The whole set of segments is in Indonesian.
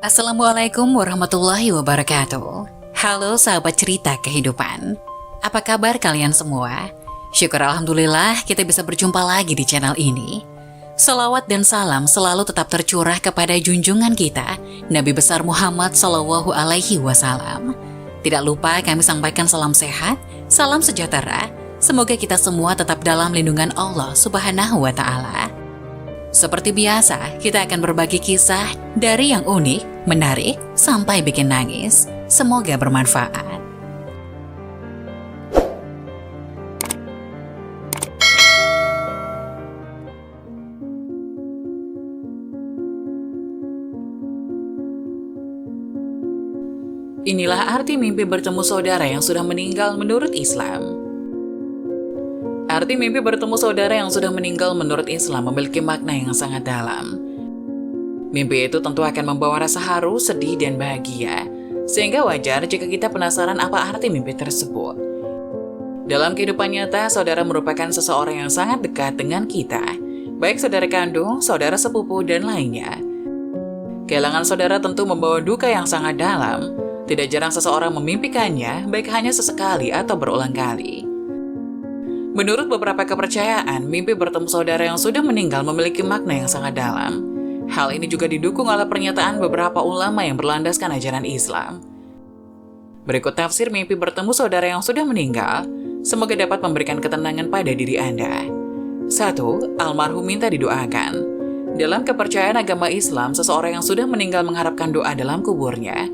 Assalamualaikum warahmatullahi wabarakatuh. Halo sahabat cerita kehidupan. Apa kabar kalian semua? Syukur alhamdulillah kita bisa berjumpa lagi di channel ini. Salawat dan salam selalu tetap tercurah kepada junjungan kita, Nabi besar Muhammad Shallallahu Alaihi Wasallam. Tidak lupa kami sampaikan salam sehat, salam sejahtera. Semoga kita semua tetap dalam lindungan Allah Subhanahu wa Ta'ala. Seperti biasa, kita akan berbagi kisah dari yang unik, menarik, sampai bikin nangis. Semoga bermanfaat. Inilah arti mimpi bertemu saudara yang sudah meninggal menurut Islam. Arti mimpi bertemu saudara yang sudah meninggal menurut Islam memiliki makna yang sangat dalam. Mimpi itu tentu akan membawa rasa haru, sedih, dan bahagia. Sehingga wajar jika kita penasaran apa arti mimpi tersebut. Dalam kehidupan nyata, saudara merupakan seseorang yang sangat dekat dengan kita. Baik saudara kandung, saudara sepupu, dan lainnya. Kehilangan saudara tentu membawa duka yang sangat dalam. Tidak jarang seseorang memimpikannya, baik hanya sesekali atau berulang kali. Menurut beberapa kepercayaan, mimpi bertemu saudara yang sudah meninggal memiliki makna yang sangat dalam. Hal ini juga didukung oleh pernyataan beberapa ulama yang berlandaskan ajaran Islam. Berikut tafsir mimpi bertemu saudara yang sudah meninggal, semoga dapat memberikan ketenangan pada diri Anda. 1. Almarhum minta didoakan. Dalam kepercayaan agama Islam, seseorang yang sudah meninggal mengharapkan doa dalam kuburnya.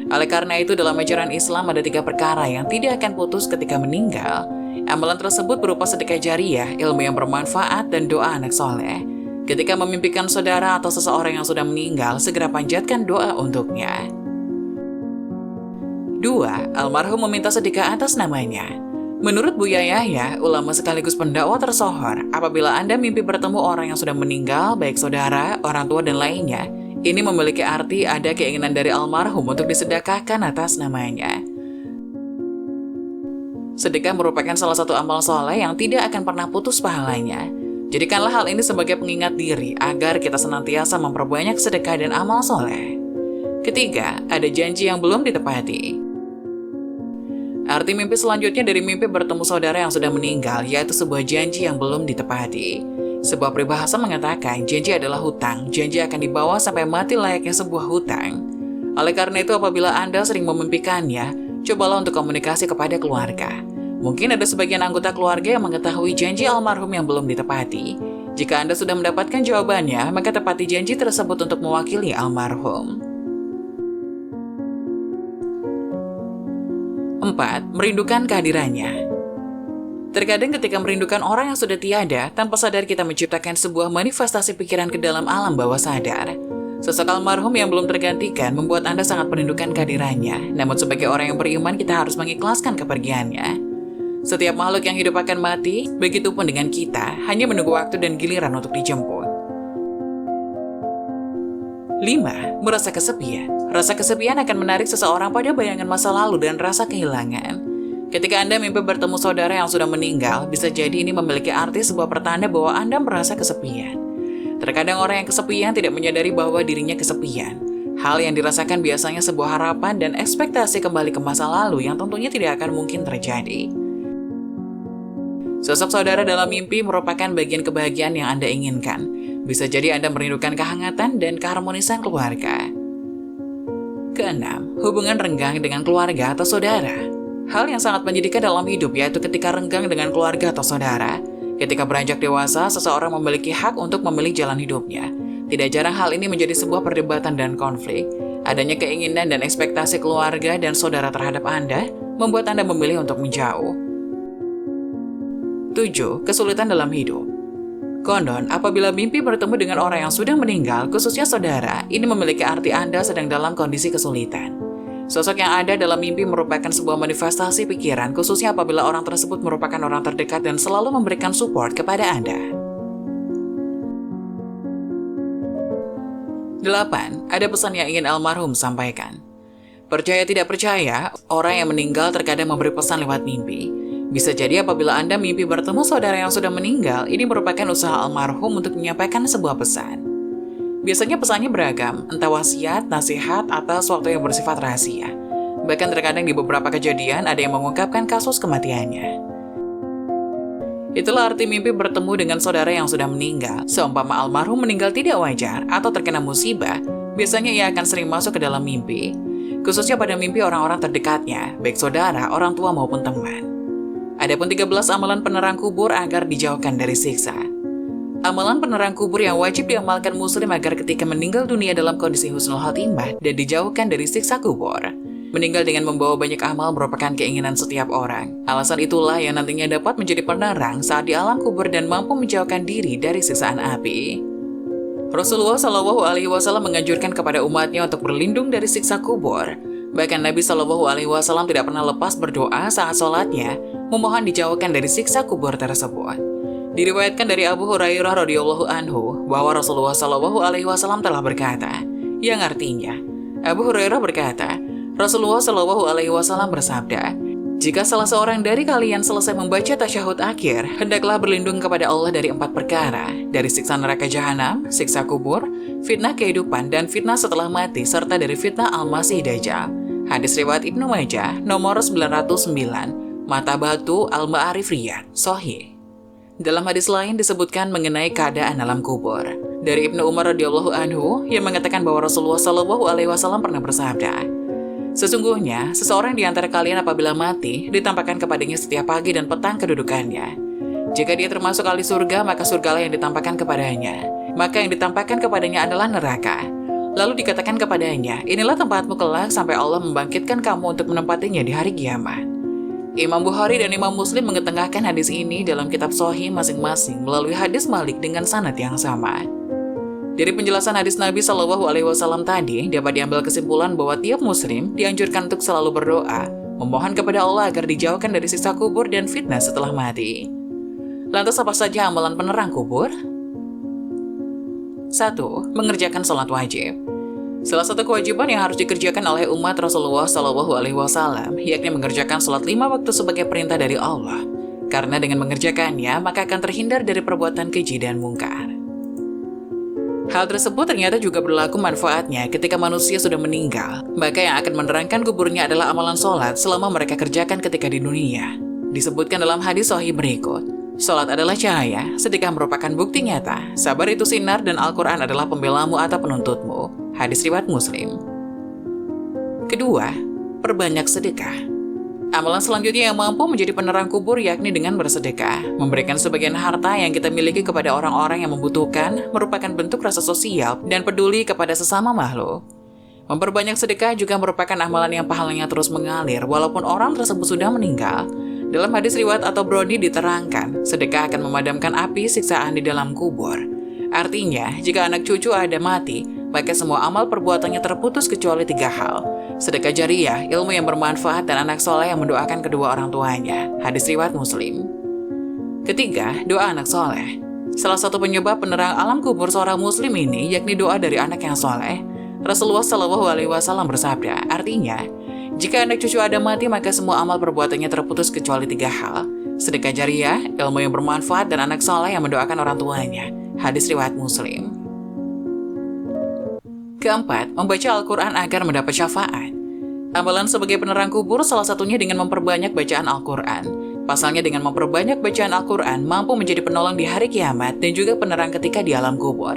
Oleh karena itu, dalam ajaran Islam ada 3 perkara yang tidak akan putus ketika meninggal. Amalan tersebut berupa sedekah jariyah, ilmu yang bermanfaat, dan doa anak soleh. Ketika memimpikan saudara atau seseorang yang sudah meninggal, segera panjatkan doa untuknya. 2. Almarhum meminta sedekah atas namanya. Menurut Buya Yahya, ulama sekaligus pendakwah tersohor, apabila Anda mimpi bertemu orang yang sudah meninggal, baik saudara, orang tua, dan lainnya, ini memiliki arti ada keinginan dari almarhum untuk disedekahkan atas namanya. Sedekah merupakan salah satu amal soleh yang tidak akan pernah putus pahalanya. Jadikanlah hal ini sebagai pengingat diri agar kita senantiasa memperbanyak sedekah dan amal soleh. Ketiga, ada janji yang belum ditepati. Arti mimpi selanjutnya dari mimpi bertemu saudara yang sudah meninggal, yaitu sebuah janji yang belum ditepati. Sebuah peribahasa mengatakan, janji adalah hutang, janji akan dibawa sampai mati layaknya sebuah hutang. Oleh karena itu, apabila Anda sering memimpikannya, cobalah untuk komunikasi kepada keluarga. Mungkin ada sebagian anggota keluarga yang mengetahui janji almarhum yang belum ditepati. Jika Anda sudah mendapatkan jawabannya, maka tepati janji tersebut untuk mewakili almarhum. 4. Merindukan kehadirannya. Terkadang ketika merindukan orang yang sudah tiada, tanpa sadar kita menciptakan sebuah manifestasi pikiran ke dalam alam bawah sadar. Sosok almarhum yang belum tergantikan membuat Anda sangat merindukan kehadirannya. Namun sebagai orang yang beriman, kita harus mengikhlaskan kepergiannya. Setiap makhluk yang hidup akan mati, begitupun dengan kita, hanya menunggu waktu dan giliran untuk dijemput. 5. Merasa kesepian. Rasa kesepian akan menarik seseorang pada bayangan masa lalu dan rasa kehilangan. Ketika Anda mimpi bertemu saudara yang sudah meninggal, bisa jadi ini memiliki arti sebuah pertanda bahwa Anda merasa kesepian. Terkadang orang yang kesepian tidak menyadari bahwa dirinya kesepian. Hal yang dirasakan biasanya sebuah harapan dan ekspektasi kembali ke masa lalu yang tentunya tidak akan mungkin terjadi. Sosok saudara dalam mimpi merupakan bagian kebahagiaan yang Anda inginkan. Bisa jadi Anda merindukan kehangatan dan keharmonisan keluarga. 6. Hubungan renggang dengan keluarga atau saudara. Hal yang sangat menyedihkan dalam hidup yaitu ketika renggang dengan keluarga atau saudara. Ketika beranjak dewasa, seseorang memiliki hak untuk memilih jalan hidupnya. Tidak jarang hal ini menjadi sebuah perdebatan dan konflik. Adanya keinginan dan ekspektasi keluarga dan saudara terhadap Anda membuat Anda memilih untuk menjauh. 7. Kesulitan dalam hidup. Konon, apabila mimpi bertemu dengan orang yang sudah meninggal, khususnya saudara, ini memiliki arti Anda sedang dalam kondisi kesulitan. Sosok yang ada dalam mimpi merupakan sebuah manifestasi pikiran, khususnya apabila orang tersebut merupakan orang terdekat dan selalu memberikan support kepada Anda. 8. Ada pesan yang ingin almarhum sampaikan. Percaya tidak percaya, orang yang meninggal terkadang memberi pesan lewat mimpi. Bisa jadi apabila Anda mimpi bertemu saudara yang sudah meninggal, ini merupakan usaha almarhum untuk menyampaikan sebuah pesan. Biasanya pesannya beragam, entah wasiat, nasihat, atau sesuatu yang bersifat rahasia. Bahkan terkadang di beberapa kejadian ada yang mengungkapkan kasus kematiannya. Itulah arti mimpi bertemu dengan saudara yang sudah meninggal. Seumpama almarhum meninggal tidak wajar atau terkena musibah, biasanya ia akan sering masuk ke dalam mimpi, khususnya pada mimpi orang-orang terdekatnya, baik saudara, orang tua maupun teman. Adapun 13 amalan penerang kubur agar dijauhkan dari siksa. Amalan penerang kubur yang wajib diamalkan muslim agar ketika meninggal dunia dalam kondisi husnul khotimah dan dijauhkan dari siksa kubur. Meninggal dengan membawa banyak amal merupakan keinginan setiap orang. Alasan itulah yang nantinya dapat menjadi penerang saat di alam kubur dan mampu menjauhkan diri dari siksaan api. Rasulullah Shallallahu Alaihi Wasallam menganjurkan kepada umatnya untuk berlindung dari siksa kubur. Bahkan Nabi Shallallahu Alaihi Wasallam tidak pernah lepas berdoa saat sholatnya, memohon dijauhkan dari siksa kubur tersebut. Diriwayatkan dari Abu Hurairah radhiyallahu anhu bahwa Rasulullah Shallallahu Alaihi Wasallam telah berkata, yang artinya, Abu Hurairah berkata, Rasulullah Shallallahu Alaihi Wasallam bersabda, jika salah seorang dari kalian selesai membaca tasyahud akhir, hendaklah berlindung kepada Allah dari 4 perkara, dari siksa neraka jahanam, siksa kubur, fitnah kehidupan, dan fitnah setelah mati, serta dari fitnah Al-Masih Dajjal. Hadis riwayat Ibnu Majah, nomor 909, Matabatu Al-Ma'arif Riyad, Sahih. Dalam hadis lain disebutkan mengenai keadaan alam kubur. Dari Ibnu Umar radhiyallahu anhu yang mengatakan bahwa Rasulullah Shallallahu Alaihi Wasallam pernah bersabda, sesungguhnya, seseorang di antara kalian apabila mati, ditampakkan kepadanya setiap pagi dan petang kedudukannya. Jika dia termasuk ahli surga, maka surgalah yang ditampakkan kepadanya. Maka yang ditampakkan kepadanya adalah neraka. Lalu dikatakan kepadanya, inilah tempatmu kelak sampai Allah membangkitkan kamu untuk menempatinya di hari kiamat. Imam Bukhari dan Imam Muslim mengetengahkan hadis ini dalam kitab Sahih masing-masing melalui hadis Malik dengan sanad yang sama. Dari penjelasan hadis Nabi Shallallahu Alaihi Wasallam tadi, dapat diambil kesimpulan bahwa tiap muslim dianjurkan untuk selalu berdoa, memohon kepada Allah agar dijauhkan dari siksa kubur dan fitnah setelah mati. Lantas apa saja amalan penerang kubur? 1. Mengerjakan sholat wajib. Salah satu kewajiban yang harus dikerjakan oleh umat Rasulullah Shallallahu Alaihi Wasallam, yakni mengerjakan sholat 5 waktu sebagai perintah dari Allah. Karena dengan mengerjakannya, maka akan terhindar dari perbuatan keji dan mungkar. Hal tersebut ternyata juga berlaku manfaatnya ketika manusia sudah meninggal. Maka yang akan menerangkan kuburnya adalah amalan sholat selama mereka kerjakan ketika di dunia. Disebutkan dalam hadis sahih berikut, sholat adalah cahaya, sedekah merupakan bukti nyata, sabar itu sinar, dan Al-Quran adalah pembelamu atau penuntutmu. Hadis riwayat Muslim. Kedua, perbanyak sedekah. Amalan selanjutnya yang mampu menjadi penerang kubur yakni dengan bersedekah. Memberikan sebagian harta yang kita miliki kepada orang-orang yang membutuhkan merupakan bentuk rasa sosial dan peduli kepada sesama makhluk. Memperbanyak sedekah juga merupakan amalan yang pahalanya terus mengalir walaupun orang tersebut sudah meninggal. Dalam hadis riwayat atau Brodi diterangkan, sedekah akan memadamkan api siksaan di dalam kubur. Artinya, jika anak cucu ada mati, maka semua amal perbuatannya terputus kecuali 3 hal. Sedekah jariyah, ilmu yang bermanfaat, dan anak soleh yang mendoakan kedua orang tuanya. Hadis riwayat Muslim. Ketiga, doa anak soleh. Salah satu penyebab penerang alam kubur seorang muslim ini yakni doa dari anak yang soleh. Rasulullah Shallallahu Alaihi Wasallam bersabda, artinya, jika anak cucu ada mati maka semua amal perbuatannya terputus kecuali 3 hal. Sedekah jariyah, ilmu yang bermanfaat, dan anak soleh yang mendoakan orang tuanya. Hadis riwayat Muslim. Keempat, membaca Al-Quran agar mendapat syafaat. Amalan sebagai penerang kubur salah satunya dengan memperbanyak bacaan Al-Quran. Pasalnya dengan memperbanyak bacaan Al-Quran mampu menjadi penolong di hari kiamat dan juga penerang ketika di alam kubur.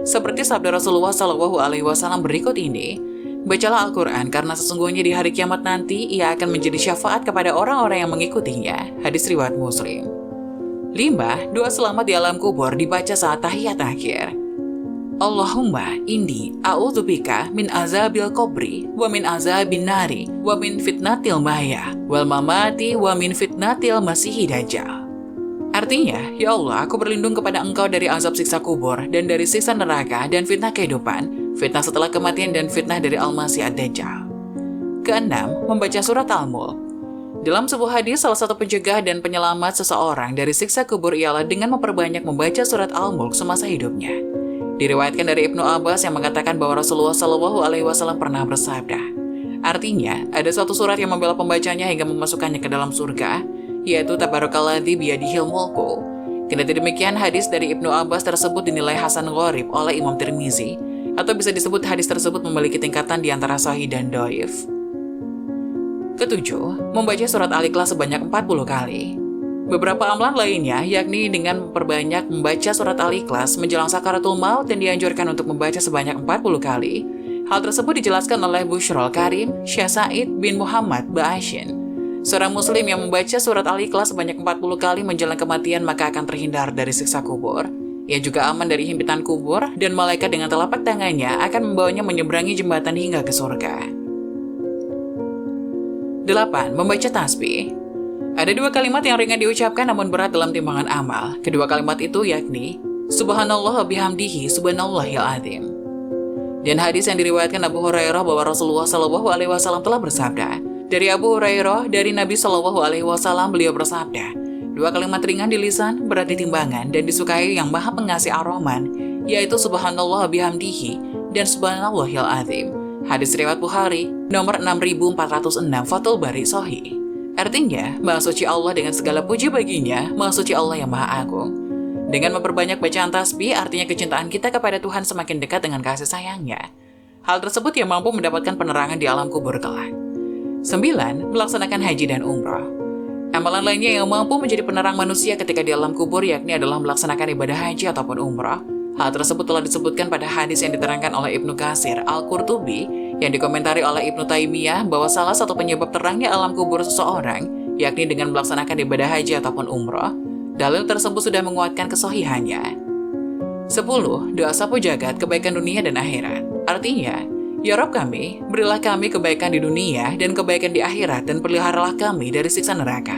Seperti sabda Rasulullah Shallallahu Alaihi Wasallam berikut ini, bacalah Al-Quran karena sesungguhnya di hari kiamat nanti ia akan menjadi syafaat kepada orang-orang yang mengikutinya. Hadis riwayat Muslim. 5. Doa selamat di alam kubur dibaca saat tahiyat akhir. Allahumma inni a'udzubika min azabil qabri wa min azabin nari wa min fitnatil mahya wal mamati wa min fitnatil masihi dajjal. Artinya, ya Allah, aku berlindung kepada Engkau dari azab siksa kubur dan dari siksa neraka dan fitnah kehidupan, fitnah setelah kematian dan fitnah dari Al-Masih Ad-Dajjal. Keenam, membaca surat Al-Mulk. Dalam sebuah hadis, salah satu pencegah dan penyelamat seseorang dari siksa kubur ialah dengan memperbanyak membaca surat Al-Mulk semasa hidupnya. Diriwayatkan dari Ibnu Abbas yang mengatakan bahwa Rasulullah Shallallahu Alaihi Wasallam pernah bersabda, artinya ada suatu surat yang membela pembacanya hingga memasukkannya ke dalam surga, yaitu Tabarakalladzi biyadihil mulku. Kendati demikian, hadis dari Ibnu Abbas tersebut dinilai hasan gharib oleh Imam Tirmizi atau bisa disebut hadis tersebut memiliki tingkatan di antara sahih dan dhaif. Ketujuh, membaca surat Al-Ikhlas sebanyak 40 kali. Beberapa amalan lainnya, yakni dengan memperbanyak membaca surat Al-Ikhlas menjelang sakaratul maut dan dianjurkan untuk membaca sebanyak 40 kali. Hal tersebut dijelaskan oleh Bushrul Karim Syekh Said bin Muhammad Ba'ashin. Seorang muslim yang membaca surat Al-Ikhlas sebanyak 40 kali menjelang kematian maka akan terhindar dari siksa kubur. Ia juga aman dari himpitan kubur dan malaikat dengan telapak tangannya akan membawanya menyeberangi jembatan hingga ke surga. 8. Membaca tasbih. Ada dua kalimat yang ringan diucapkan namun berat dalam timbangan amal. Kedua kalimat itu yakni Subhanallah wa bihamdihi subhanallahil azim. Dan hadis yang diriwayatkan Abu Hurairah bahwa Rasulullah SAW telah bersabda. Dari Abu Hurairah, dari Nabi SAW beliau bersabda, dua kalimat ringan di lisan, berat di timbangan, dan disukai yang maha pengasih ar-Rahman, yaitu Subhanallah wa bihamdihi dan subhanallahil azim. Hadis riwayat Bukhari, nomor 6406, Fathul Bari Sahih. Artinya, Maha Suci Allah dengan segala puji baginya, Maha Suci Allah yang Maha Agung. Dengan memperbanyak bacaan tasbih, artinya kecintaan kita kepada Tuhan semakin dekat dengan kasih sayangnya. Hal tersebut yang mampu mendapatkan penerangan di alam kubur kelak. 9. Melaksanakan haji dan umrah. Amalan lainnya yang mampu menjadi penerang manusia ketika di alam kubur yakni adalah melaksanakan ibadah haji ataupun umrah. Hal tersebut telah disebutkan pada hadis yang diterangkan oleh Ibnu Katsir Al-Qurtubi yang dikomentari oleh Ibnu Taimiyah bahwa salah satu penyebab terangnya alam kubur seseorang yakni dengan melaksanakan ibadah haji ataupun umrah. Dalil tersebut sudah menguatkan kesahihannya. 10. Doa sapu jagat kebaikan dunia dan akhirat. Artinya, ya Rabb kami, berilah kami kebaikan di dunia dan kebaikan di akhirat dan peliharalah kami dari siksa neraka.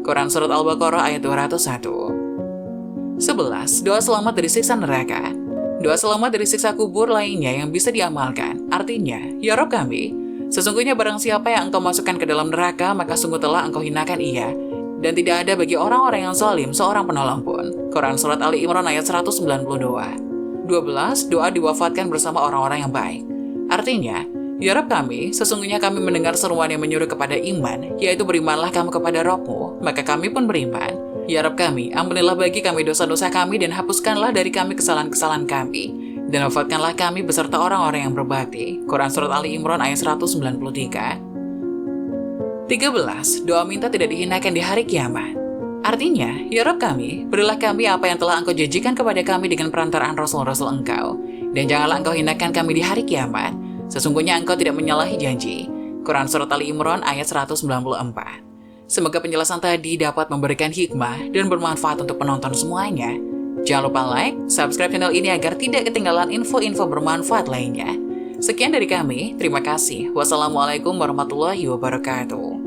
Quran Surat Al-Baqarah ayat 201. 11. Doa selamat dari siksa neraka. Doa selamat dari siksa kubur lainnya yang bisa diamalkan. Artinya, ya Rabb kami, sesungguhnya barang siapa yang engkau masukkan ke dalam neraka, maka sungguh telah engkau hinakan ia. Dan tidak ada bagi orang-orang yang zalim seorang penolong pun. Quran Surat Ali Imran ayat 192. 12. Doa diwafatkan bersama orang-orang yang baik. Artinya, ya Rabb kami, sesungguhnya kami mendengar seruan yang menyuruh kepada iman, yaitu berimanlah kamu kepada Rabbmu, maka kami pun beriman. Ya Rabb kami, ampunilah bagi kami dosa-dosa kami dan hapuskanlah dari kami kesalahan-kesalahan kami. Dan wafatkanlah kami beserta orang-orang yang berbakti. Quran Surat Ali Imran ayat 193. 13. Doa minta tidak dihinakan di hari kiamat. Artinya, ya Rabb kami, berilah kami apa yang telah engkau janjikan kepada kami dengan perantaraan Rasul-Rasul engkau. Dan janganlah engkau hinakan kami di hari kiamat. Sesungguhnya engkau tidak menyalahi janji. Quran Surat Ali Imran ayat 194. Semoga penjelasan tadi dapat memberikan hikmah dan bermanfaat untuk penonton semuanya. Jangan lupa like, subscribe channel ini agar tidak ketinggalan info-info bermanfaat lainnya. Sekian dari kami, terima kasih. Wassalamualaikum warahmatullahi wabarakatuh.